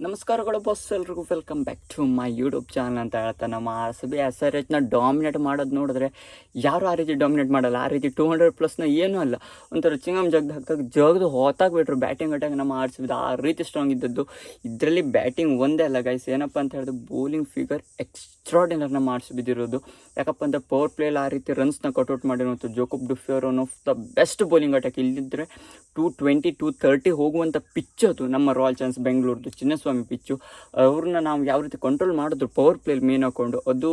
ನಮಸ್ಕಾರಗಳು ಬಾಸ್, ಎಲ್ರಿಗೂ welcome back to my YouTube channel ಅಂತ ಹೇಳ್ತಾ ನಮ್ಮ ಆರ್ ಸಿ ಬಿ SRHನ ಡಾಮಿನೇಟ್ ಮಾಡೋದು ನೋಡಿದ್ರೆ ಯಾರು ಆ ರೀತಿ ಡಾಮಿನೇಟ್ ಮಾಡಲ್ಲ. ಆ ರೀತಿ 200+ ಏನೂ ಅಲ್ಲ, ಒಂಥರ ಚಿಂಗಮ್ ಜಗದು ಹೊತ್ತಾಗ್ಬಿಟ್ರು ಬ್ಯಾಟಿಂಗ್ ಅಟ್ಯಾಕ್ ನಮ್ಮ ಆರ್ ಸಿ ಬಿದು ಆ ರೀತಿ ಸ್ಟ್ರಾಂಗ್ ಇದ್ದದ್ದು. ಇದರಲ್ಲಿ ಬ್ಯಾಟಿಂಗ್ ಒಂದೇ ಅಲ್ಲ ಗೈಸ್, ಏನಪ್ಪ ಅಂತ ಹೇಳಿದ್ರೆ ಬೌಲಿಂಗ್ ಫಿಗರ್ ಎಕ್ಸ್ಟ್ರಾಡಿನರಿ ನಮ್ಮ ಆರ್ ಸಿ ಬಿದಿರೋದು. ಯಾಕಪ್ಪ ಅಂದರೆ ಪವರ್ ಪ್ಲೇಯಲ್ಲಿ ಆ ರೀತಿ ರನ್ಸ್ನ ಕಟ್ಔಟ್ ಮಾಡಿರುವಂಥ Jacob Duffy one of the best bowling attack. ಇಲ್ಲಿದ್ದರೆ 220 230 ಹೋಗುವಂಥ ಪಿಚ್ ಅದು ನಮ್ಮ ರಾಯಲ್ ಚಾಲೆಂಜರ್ಸ್ ಬೆಂಗಳೂರದು ಚಿನ್ನಸ್ವಾಮಿ ಪಿಚ್ಚು. ಅವ್ರನ್ನ ನಾವು ಯಾವ ರೀತಿ ಕಂಟ್ರೋಲ್ ಮಾಡಿದ್ರು ಪವರ್ ಪ್ಲೇಲಿ ಮೇನ್ ಹಾಕೊಂಡು, ಅದು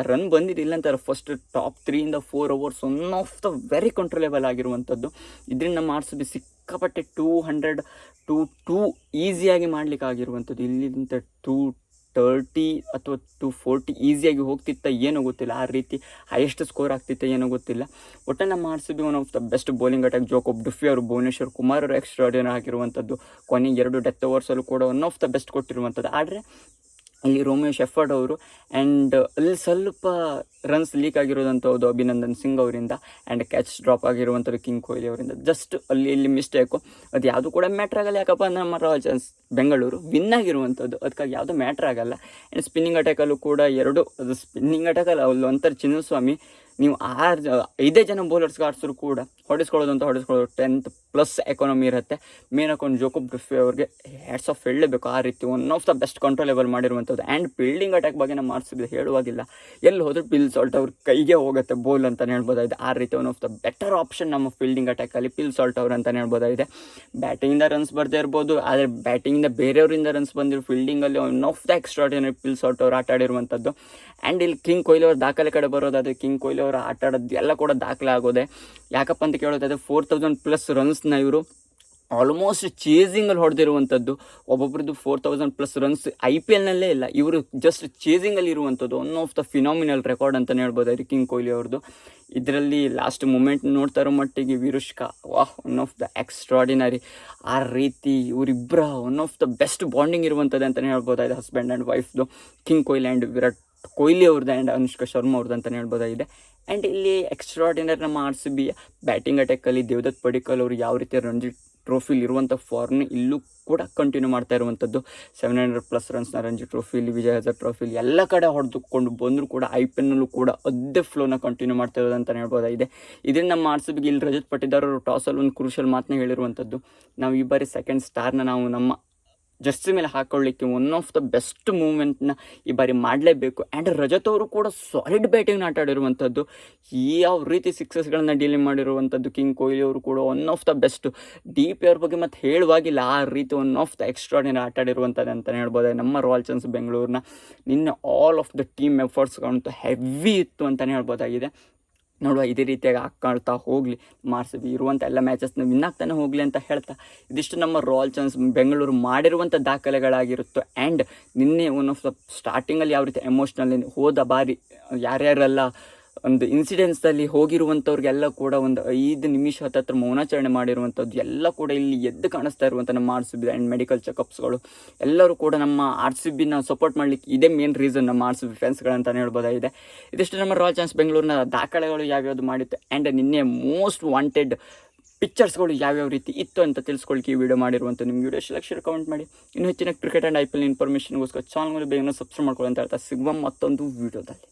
ರನ್ ಬಂದಿದ್ದಿಲ್ಲ ಅಂತಾರೆ. First top 3-4 overs one of the very controllable ಆಗಿರುವಂಥದ್ದು. ಇದರಿಂದ ನಮ್ಮ ಆರ್ ಸಿ ಬಿ ಸಿಕ್ಕಾಪಟ್ಟೆ 200 ಈಸಿಯಾಗಿ ಮಾಡಲಿಕ್ಕೆ ಆಗಿರುವಂಥದ್ದು. ಇಲ್ಲಿಂದ 230 ಅಥವಾ 240 ಈಸಿಯಾಗಿ ಹೋಗ್ತಿತ್ತ ಏನೋ ಗೊತ್ತಿಲ್ಲ, ಆ ರೀತಿ ಹೈಯೆಸ್ಟ್ ಸ್ಕೋರ್ ಆಗ್ತಿತ್ತ ಏನೋ ಗೊತ್ತಿಲ್ಲ. ಒಟ್ಟು ನಮ್ಮ R C B one of the best bowling attack. Jacob Duffy, Bhuvneshwar Kumar ಅವರು ಎಕ್ಸ್ಟ್ರಾಡಿನರಿ ಆಗಿರುವಂಥದ್ದು. ಕೊನೆಗೆ 2 ಡೆತ್ ಓವರ್ಸಲ್ಲೂ ಕೂಡ ಒನ್ ಆಫ್ ದ ಬೆಸ್ಟ್ ಕೊಟ್ಟಿರುವಂಥದ್ದು. ಆದರೆ ಇಲ್ಲಿ ರೋಮಿಯೋ ಶೆಫರ್ಡ್ ಅವರು ಆ್ಯಂಡ್ ಅಲ್ಲಿ ಸ್ವಲ್ಪ ರನ್ಸ್ ಲೀಕ್ ಆಗಿರೋದಂಥದ್ದು ಅಭಿನಂದನ್ ಸಿಂಗ್ ಅವರಿಂದ, ಆ್ಯಂಡ್ ಕ್ಯಾಚ್ ಡ್ರಾಪ್ ಆಗಿರುವಂಥದ್ದು ಕಿಂಗ್ ಕೊಹ್ಲಿ ಅವರಿಂದ. ಜಸ್ಟ್ ಇಲ್ಲಿ ಮಿಸ್ಟೇಕು, ಅದು ಯಾವುದು ಕೂಡ ಮ್ಯಾಟ್ರ್ ಆಗಲ್ಲ. ಯಾಕಪ್ಪ ಅಂದರೆ ನಮ್ಮ ರಾಯಲ್ ಚಾಲೆಂಜರ್ಸ್ ಬೆಂಗಳೂರು ವಿನ್ ಆಗಿರುವಂಥದ್ದು, ಅದಕ್ಕಾಗಿ ಯಾವುದು ಮ್ಯಾಟ್ರ್ ಆಗಲ್ಲ. ಆ್ಯಂಡ್ ಸ್ಪಿನ್ನಿಂಗ್ ಅಟ್ಯಾಕಲ್ಲೂ ಕೂಡ ಅದು ಸ್ಪಿನ್ನಿಂಗ್ ಅಟ್ಯಾಕಲ್ಲ, ಅಲ್ಲಿ ಒಂಥರ ಚಿನ್ನಸ್ವಾಮಿ ನೀವು 5 ಜನ ಬೌಲರ್ಸ್ಗೆ ಆಡಿಸಿದ್ರು ಕೂಡ ಹೊಡೆಸ್ಕೊಳ್ಳೋದು 10+ ಎಕಾನಮಿ ಇರುತ್ತೆ. ಮೇನ್ ಅಕೌಂಟ್ ಜೋಕೋಬ್ ಡುಫ್ಯೂರ್ ಅವ್ರಿಗೆ ಹ್ಯಾಟ್ಸ್ ಆಫ್ ಹೇಳಲೇಬೇಕು. ಆ ರೀತಿ one of the best controllable ಮಾಡಿರುವಂಥದ್ದು. ಆ್ಯಂಡ್ ಫೀಲ್ಡಿಂಗ್ ಅಟ್ಯಾಕ್ ಬಗ್ಗೆ ನಮ್ಮ ಆರ್ ಸಿ ಬಿ ಹೇಳುವಾಗಿಲ್ಲ, ಎಲ್ಲಿ ಹೋದರೂ ಪಿಲ್ ಸಾಲ್ಟ್ ಅವ್ರ ಕೈಗೆ ಹೋಗುತ್ತೆ ಬೋಲ್ ಅಂತಲೇ ಹೇಳ್ಬೋದಾಗಿದೆ. ಆ ರೀತಿ one of the better option ನಮ್ಮ ಫೀಲ್ಡಿಂಗ್ ಅಟ್ಯಾಕಲ್ಲಿ ಪಿಲ್ ಸಾಲ್ಟ್ ಅವ್ರು ಅಂತಲೇ ಹೇಳ್ಬೋದಾಗಿದೆ. ಬ್ಯಾಟಿಂಗಿಂದ ರನ್ಸ್ ಬರ್ದೇ ಇರ್ಬೋದು, ಆದರೆ ಬ್ಯಾಟಿಂಗಿಂದ ಬೇರೆಯವರಿಂದ ರನ್ಸ್ ಬಂದಿರೋ ಫೀಲ್ಡಿಂಗಲ್ಲಿ one of the extraordinary Phil Salt ಅವ್ರು ಆಟ ಆಡಿರುವಂಥದ್ದು. ಆ್ಯಂಡ್ ಇಲ್ಲಿ ಕಿಂಗ್ ಕೊಹ್ಲಿ ಅವ್ರ ದಾಖಲೆ ಕಡೆ ಬರೋದಾದರೆ ಕಿಂಗ್ ಕೊಹ್ಲಿ ಅವರು ಆಟ ಆಡೋದು ಎಲ್ಲ ಕೂಡ ದಾಖಲೆ ಆಗೋದೆ. ಯಾಕಪ್ಪ ಅಂತ ಕೇಳೋದಾದರೆ 4000+ ರನ್ಸ್ನ ಇವರು ಆಲ್ಮೋಸ್ಟ್ ಚೇಸಿಂಗಲ್ಲಿ ಹೊಡೆದಿರುವಂಥದ್ದು. ಒಬ್ಬೊಬ್ರದ್ದು 4000+ ರನ್ಸ್ IPLನಲ್ಲೇ ಇಲ್ಲ, ಇವರು ಜಸ್ಟ್ ಚೇಸಿಂಗಲ್ಲಿ ಇರುವಂಥದ್ದು. One of the phenomenal record ಅಂತಲೇ ಹೇಳ್ಬೋದಾಯ್ತು ಕಿಂಗ್ ಕೊಹ್ಲಿ ಅವ್ರದ್ದು. ಇದರಲ್ಲಿ ಲಾಸ್ಟ್ ಮೂಮೆಂಟ್ ನೋಡ್ತಾ ಇರೋ ಮಟ್ಟಿಗೆ Virushka one of the extraordinary. ಆ ರೀತಿ ಇವರಿಬ್ಬರ one of the best bonding ಇರುವಂಥದ್ದು ಅಂತಲೇ ಹೇಳ್ಬೋದಾಗಿದೆ, ಹಸ್ಬೆಂಡ್ ಆ್ಯಂಡ್ ವೈಫ್ದು. ಕಿಂಗ್ ಕೊಹ್ಲಿ ಆ್ಯಂಡ್ ವಿರಾಟ್ ಕೊಹ್ಲಿ ಅವ್ರದ್ದು ಆ್ಯಂಡ್ ಅನುಷ್ಕಾ ಶರ್ಮಾ ಅವ್ರದ್ದು ಅಂತಲೇ ಹೇಳ್ಬೋದಾಗಿದೆ. ಆ್ಯಂಡ್ ಇಲ್ಲಿ ಎಕ್ಸ್ಟ್ರಾಡಿನರಿ ನಮ್ಮ ಆರ್ ಸಿ ಬಿ ಬ್ಯಾಟಿಂಗ್ ಅಟ್ಯಾಕಲ್ಲಿ ದೇವದತ್ ಪಡಿಕ್ಕಲ್ ಅವರು ಯಾವ ರೀತಿ ರಣಜಿ ಟ್ರೋಫಿಲಿ ಇರುವಂಥ ಫಾರ್ಮ್ನ ಇಲ್ಲೂ ಕೂಡ ಕಂಟಿನ್ಯೂ ಮಾಡ್ತಾ ಇರುವಂಥದ್ದು. 700+ ರನ್ಸ್ನ ರಂಜಿ ಟ್ರೋಫಿಲಿ, ವಿಜಯ್ ಹಜಾರ್ ಟ್ರೋಫಿಲಿ ಎಲ್ಲ ಕಡೆ ಹೊಡೆದುಕೊಂಡು ಬಂದರೂ ಕೂಡ IPLನಲ್ಲೂ ಕೂಡ ಅದೇ ಫ್ಲೋನ ಕಂಟಿನ್ಯೂ ಮಾಡ್ತಾ ಇರೋದು ಅಂತಲೇ ಹೇಳ್ಬೋದಾಗಿದೆ. ಇದರಿಂದ ನಮ್ಮ ಆರ್ ಸಿ ಬಿಗೆ ಇಲ್ಲಿ ರಜತ್ ಪಟ್ಟಿದಾರ್ ಅವರು ಟಾಸಲ್ಲಿ ಒಂದು ಕ್ರೂಷಲ್ ಮಾತನ್ನ ಹೇಳಿರುವಂಥದ್ದು, ನಾವು ಈ ಬಾರಿ ಸೆಕೆಂಡ್ ಸ್ಟಾರ್ನ ನಾವು ನಮ್ಮ ಜರ್ಸಿ ಮೇಲೆ ಹಾಕೊಳ್ಳಿಕ್ಕೆ ಒನ್ ಆಫ್ ದ ಬೆಸ್ಟ್ ಮೂವ್ಮೆಂಟ್ನ ಈ ಬಾರಿ ಮಾಡಲೇಬೇಕು. ಆ್ಯಂಡ್ ರಜತ್ ಅವರು ಕೂಡ ಸಾಲಿಡ್ ಬ್ಯಾಟಿಂಗ್ನ ಆಟ ಆಡಿರುವಂಥದ್ದು. ಯಾವ ರೀತಿ ಸಿಕ್ಸಸ್ಗಳನ್ನ ಡೀಲಿಂಗ್ ಮಾಡಿರುವಂಥದ್ದು. ಕಿಂಗ್ ಕೊಹ್ಲಿ ಅವರು ಕೂಡ one of the best. DP ಅವ್ರ ಬಗ್ಗೆ ಮತ್ತೆ ಹೇಳುವಾಗಿಲ್ಲ, ಆ ರೀತಿ ಒನ್ ಆಫ್ ದ ಎಕ್ಸ್ಟ್ರಾಡಿನರಿ ಆಟ ಆಡಿರುವಂಥದ್ದು ಅಂತಲೇ ಹೇಳ್ಬೋದು. ನಮ್ಮ ರಾಯಲ್ ಚಾಲೆಂಜರ್ಸ್ ಬೆಂಗಳೂರಿನ ನಿನ್ನೆ ಆಲ್ ಆಫ್ ದ ಟೀಮ್ ಎಫರ್ಟ್ಸ್ಗಳಂತೂ ಹೆವಿ ಇತ್ತು ಅಂತಲೇ ಹೇಳ್ಬೋದಾಗಿದೆ. ನೋಡುವ ಇದೇ ರೀತಿಯಾಗಿ ಹಾಕ್ಕೊಳ್ತಾ ಹೋಗಲಿ, ಆರ್ ಸಿ ಬಿ ಇರುವಂಥ ಎಲ್ಲ ಮ್ಯಾಚಸ್ನ ವಿನ್ ಆಗ್ತಾನೆ ಹೋಗಲಿ ಅಂತ ಹೇಳ್ತಾ, ಇದಿಷ್ಟು ನಮ್ಮ ರಾಯಲ್ ಚಾಲೆಂಜರ್ಸ್ ಬೆಂಗಳೂರು ಮಾಡಿರುವಂಥ ದಾಖಲೆಗಳಾಗಿರುತ್ತೆ. ಆ್ಯಂಡ್ ನಿನ್ನೆ ಒನ್ ಆಫ್ ದ ಸ್ಟಾರ್ಟಿಂಗಲ್ಲಿ ಯಾವ ರೀತಿ ಎಮೋಷ್ನಲ್ ಹೋದ ಬಾರಿ ಯಾರ್ಯಾರೆಲ್ಲ ಒಂದು ಇನ್ಸಿಡೆನ್ಸ್ದಲ್ಲಿ ಹೋಗಿರುವಂಥವ್ರಿಗೆಲ್ಲ ಕೂಡ ಒಂದು 5 ನಿಮಿಷ ಹತ್ತತ್ರ ಮೌನಾಚರಣೆ ಮಾಡಿರುವಂಥದ್ದು ಎಲ್ಲ ಕೂಡ ಇಲ್ಲಿ ಎದ್ದು ಕಾಣಿಸ್ತಾ ಇರುವಂಥ ನಮ್ಮ R C B and medical ಚೆಕಪ್ಸ್ಗಳು ಎಲ್ಲರೂ ಕೂಡ ನಮ್ಮ ಆರ್ ಸಿ ಬಿನ ಸಪೋರ್ಟ್ ಮಾಡಲಿಕ್ಕೆ ಇದೇ ಮೇನ್ ರೀಸನ್ ನಮ್ಮ ಆರ್ ಸಿ ಬಿ ಫ್ಯಾನ್ಸ್ಗಳಂತಲೇ ಹೇಳ್ಬೋದಾಗಿದೆ. ಇದಿಷ್ಟು ನಮ್ಮ ರಾಯಲ್ ಚಾಲೆಂಜರ್ಸ್ ಬೆಂಗಳೂರಿನ ದಾಖಲೆಗಳು ಯಾವ್ಯಾವುದು ಮಾಡಿತ್ತು. ಆ್ಯಂಡ್ ನಿನ್ನೆ ಮೋಸ್ಟ್ ವಾಂಟೆಡ್ ಪಿಕ್ಚರ್ಸ್ಗಳು ಯಾವ್ಯಾವ ರೀತಿ ಇತ್ತು ಅಂತ ತಿಳಿಸ್ಕೊಳ್ಳಿಕ್ಕೆ ಈ ವಿಡಿಯೋ ಮಾಡಿರುವಂಥ. ನಿಮ್ಗೆ ವಿಡಿಯೋ ಇಷ್ಟ ಕಮೆಂಟ್ ಮಾಡಿ. ಇನ್ನೂ ಹೆಚ್ಚಿನ ಕ್ರಿಕೆಟ್ ಆ್ಯಂಡ್ IPL ಇನ್ಫಾರ್ಮೇಷನ್ಗೋಸ್ಕರ ಚಾನಲ್ಗೆ ಬೇಗನೆ ಸಬ್ಸ್ಕ್ರೈಬ್ ಮಾಡ್ಕೊಳ್ಳಿ ಅಂತ ಹೇಳ್ತಾ ಸಿಗುವ ಮತ್ತೊಂದು ವಿಡಿಯೋದಲ್ಲಿ.